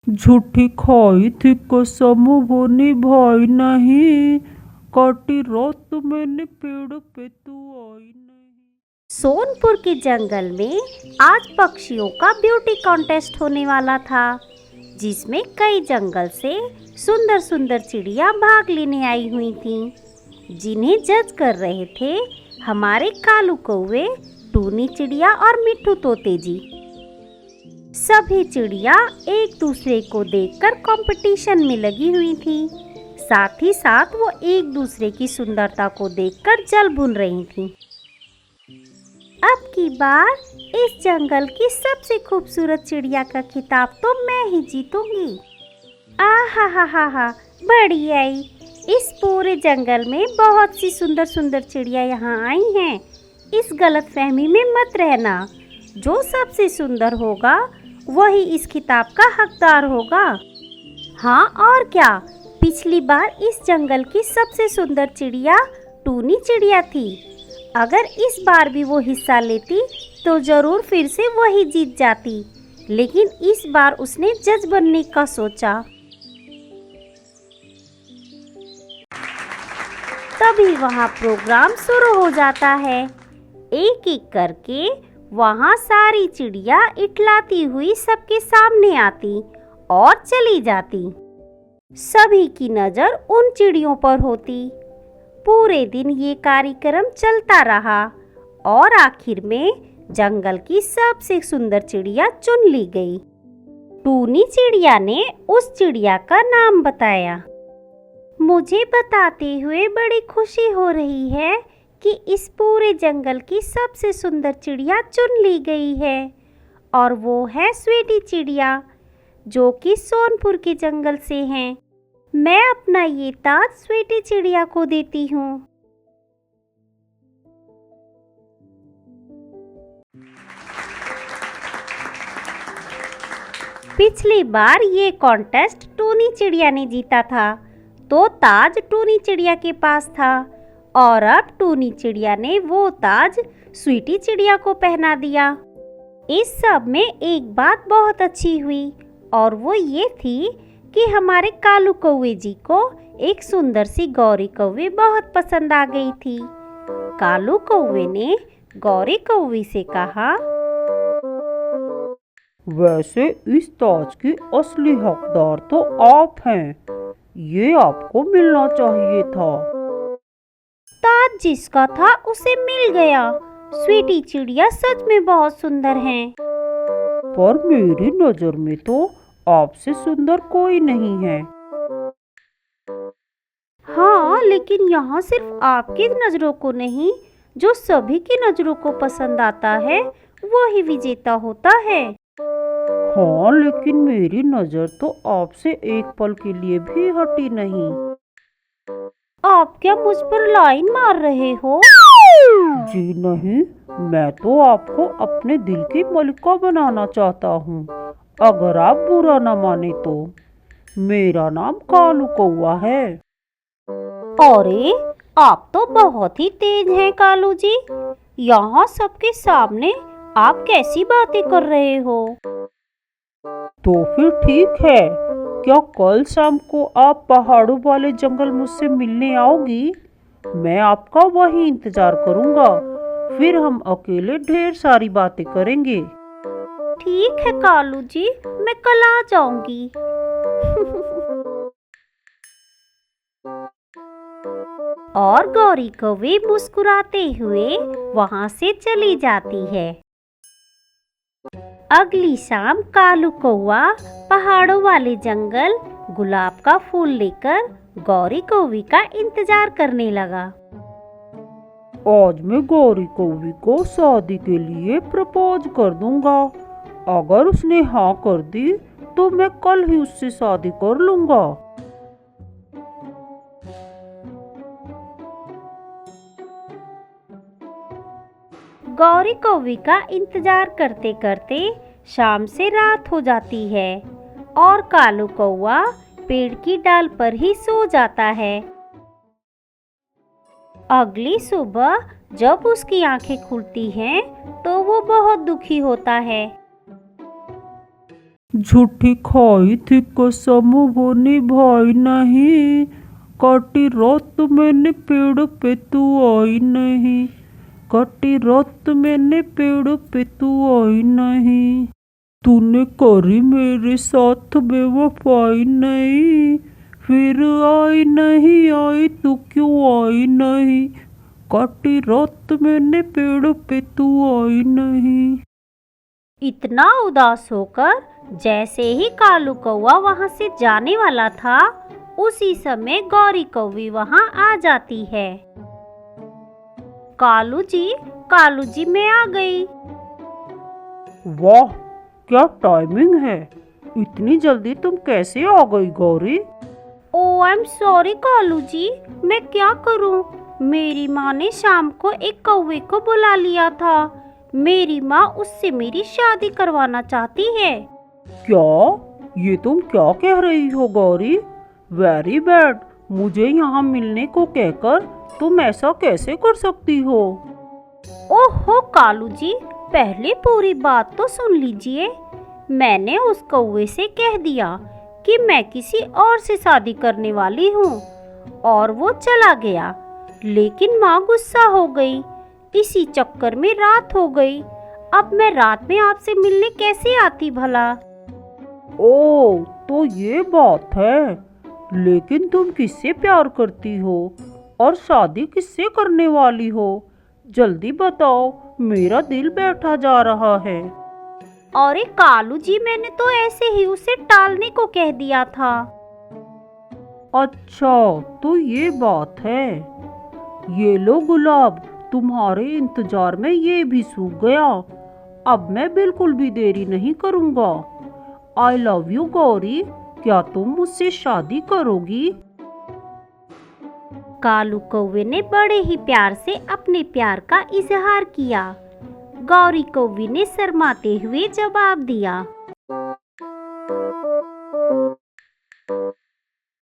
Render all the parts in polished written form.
झूठी खाई थी कसम वो निभाई नहीं, काटी रात मैंने पेड़ पे तू आई नहीं। सोनपुर के जंगल में आज पक्षियों का ब्यूटी कॉन्टेस्ट होने वाला था, जिसमें कई जंगल से सुंदर सुंदर चिड़िया भाग लेने आई हुई थीं, जिन्हें जज कर रहे थे हमारे कालू कौवे, टूनी चिड़िया और मिट्ठू तोते जी। सभी चिड़िया एक दूसरे को देखकर कंपटीशन में लगी हुई थी। साथ ही साथ वो एक दूसरे की सुंदरता को देखकर जल भून रही थी। अब की बार इस जंगल की सबसे खूबसूरत चिड़िया का खिताब तो मैं ही जीतूंगी। आहा हा हा हा, बड़ी आई। इस पूरे जंगल में बहुत सी सुंदर सुंदर चिड़िया यहाँ आई हैं। इस गलतफहमी में मत रहना, जो सबसे सुंदर होगा वही इस खिताब का हकदार होगा। हाँ और क्या, पिछली बार इस जंगल की सबसे सुंदर चिड़िया टूनी चिड़िया थी। अगर इस बार भी वो हिस्सा लेती तो जरूर फिर से वही जीत जाती, लेकिन इस बार उसने जज बनने का सोचा। तभी वहाँ प्रोग्राम शुरू हो जाता है। एक एक करके वहाँ सारी चिड़िया इठलाती हुई सबके सामने आती और चली जाती। सभी की नज़र उन चिड़ियों पर होती। पूरे दिन ये कार्यक्रम चलता रहा और आखिर में जंगल की सबसे सुंदर चिड़िया चुन ली गई। टूनी चिड़िया ने उस चिड़िया का नाम बताया। मुझे बताते हुए बड़ी खुशी हो रही है कि इस पूरे जंगल की सबसे सुंदर चिड़िया चुन ली गई है, और वो है स्वीटी चिड़िया, जो कि सोनपुर के जंगल से हैं। मैं अपना ये ताज स्वीटी चिड़िया को देती हूँ। पिछली बार ये कॉन्टेस्ट टूनी चिड़िया ने जीता था, तो ताज टूनी चिड़िया के पास था, और अब टूनी चिड़िया ने वो ताज स्वीटी चिड़िया को पहना दिया। इस सब में एक बात बहुत अच्छी हुई, और वो ये थी कि हमारे कालू कौवे जी को एक सुंदर सी गौरी कौवे बहुत पसंद आ गई थी। कालू कौवे ने गौरी कौवे से कहा, वैसे इस ताज की असली हकदार तो आप हैं, ये आपको मिलना चाहिए था। ताज जिसका था उसे मिल गया। स्वीटी चिड़िया सच में बहुत सुंदर हैं। पर मेरी नजर में तो आपसे सुंदर कोई नहीं है। हाँ, लेकिन यहाँ सिर्फ आपकी नजरों को नहीं, जो सभी की नजरों को पसंद आता है वही विजेता होता है। हाँ, लेकिन मेरी नजर तो आपसे एक पल के लिए भी हटी नहीं। आप क्या मुझ पर लाइन मार रहे हो? जी नहीं, मैं तो आपको अपने दिल की मलिका बनाना चाहता हूँ, अगर आप बुरा न माने तो। मेरा नाम कालू कौवा है। अरे, आप तो बहुत ही तेज हैं कालू जी। यहाँ सबके सामने आप कैसी बातें कर रहे हो? तो फिर ठीक है, क्या कल शाम को आप पहाड़ों वाले जंगल मुझसे मिलने आओगी? मैं आपका वहीं इंतजार करूंगा, फिर हम अकेले ढेर सारी बातें करेंगे। ठीक है कालू जी, मैं कल आ जाऊंगी। और गौरी कौवे मुस्कुराते हुए वहां से चली जाती है। अगली शाम कालू कौवा पहाड़ों वाले जंगल गुलाब का फूल लेकर गौरी कौवी का इंतजार करने लगा। आज मैं गौरी कौवी को शादी के लिए प्रपोज कर दूंगा। अगर उसने हाँ कर दी तो मैं कल ही उससे शादी कर लूंगा। गौरी कौवी का इंतजार करते करते शाम से रात हो जाती है, और कालू कौवा पेड़ की डाल पर ही सो जाता है। अगली सुबह जब उसकी आंखें खुलती हैं तो वो बहुत दुखी होता है। झूठी खाई थी कसम वो निभाई नहीं, काटी रात मैंने पेड़ पे तू आई नहीं, काटी रात मैंने पेड़ पे तू आई नहीं। तूने करी मेरे साथ बेवफाई नहीं, फिर आई नहीं आई तू क्यों आई नहीं, काटी रात मैंने पेड़ पे तू आई नहीं। इतना उदास होकर जैसे ही कालू कौवा वहाँ से जाने वाला था, उसी समय गौरी कौवी वहाँ आ जाती है। कालू जी मैं आ गई। वाह, क्या टाइमिंग है, इतनी जल्दी तुम कैसे आ गई गौरी? ओ I am sorry Kalu ji, मैं क्या करूं? मेरी माँ ने शाम को एक कौवे को बुला लिया था। मेरी माँ उससे मेरी शादी करवाना चाहती है। क्या? ये तुम क्या कह रही हो गौरी? वेरी बैड, मुझे यहाँ मिलने को कहकर तुम ऐसा कैसे कर सकती हो? ओहो कालू जी, पहले पूरी बात तो सुन लीजिए। मैंने उस कौवे से कह दिया कि मैं किसी और से शादी करने वाली हूँ और वो चला गया। लेकिन माँ गुस्सा हो गई, इसी चक्कर में रात हो गई। अब मैं रात में आपसे मिलने कैसे आती भला? ओह, तो ये बात है। लेकिन तुम किससे प्यार करती हो और शादी किससे करने वाली हो? जल्दी बताओ, मेरा दिल बैठा जा रहा है। अरे कालू जी, मैंने तो ऐसे ही उसे टालने को कह दिया था। अच्छा, तो ये बात है। ये लो गुलाब, तुम्हारे इंतजार में ये भी सूख गया। अब मैं बिल्कुल भी देरी नहीं करूँगा। आई लव यू गौरी, क्या तुम मुझसे शादी करोगी? कालू कौवे ने बड़े ही प्यार से अपने प्यार का इजहार किया। गौरी कौवी ने शर्माते हुए जवाब दिया।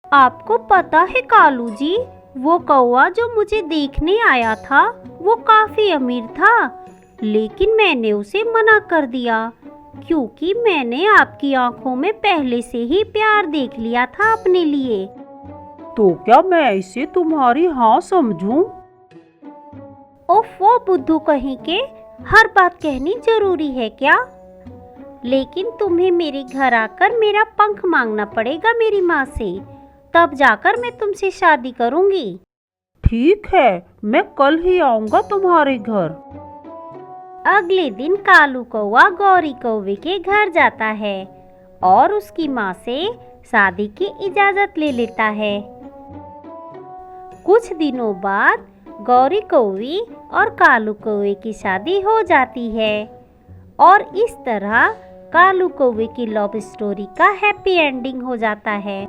आपको पता है कालू जी, वो कौवा जो मुझे देखने आया था वो काफी अमीर था, लेकिन मैंने उसे मना कर दिया क्योंकि मैंने आपकी आंखों में पहले से ही प्यार देख लिया था अपने लिए। तो क्या मैं इसे तुम्हारी हाँ समझूं? ओफ, वो बुद्धू कहीं के, हर बात कहनी जरूरी है क्या? लेकिन तुम्हें मेरे घर आकर मेरा पंख मांगना पड़ेगा मेरी माँ से, तब जाकर मैं तुमसे शादी करूंगी। ठीक है, मैं कल ही आऊंगा तुम्हारे घर। अगले दिन कालू कौवा गौरी कौवे के घर जाता है और उसकी माँ से शादी की इजाजत ले लेता है। कुछ दिनों बाद गौरी कौवी और कालू कौवे की शादी हो जाती है और इस तरह कालू कौवे की लव स्टोरी का हैप्पी एंडिंग हो जाता है।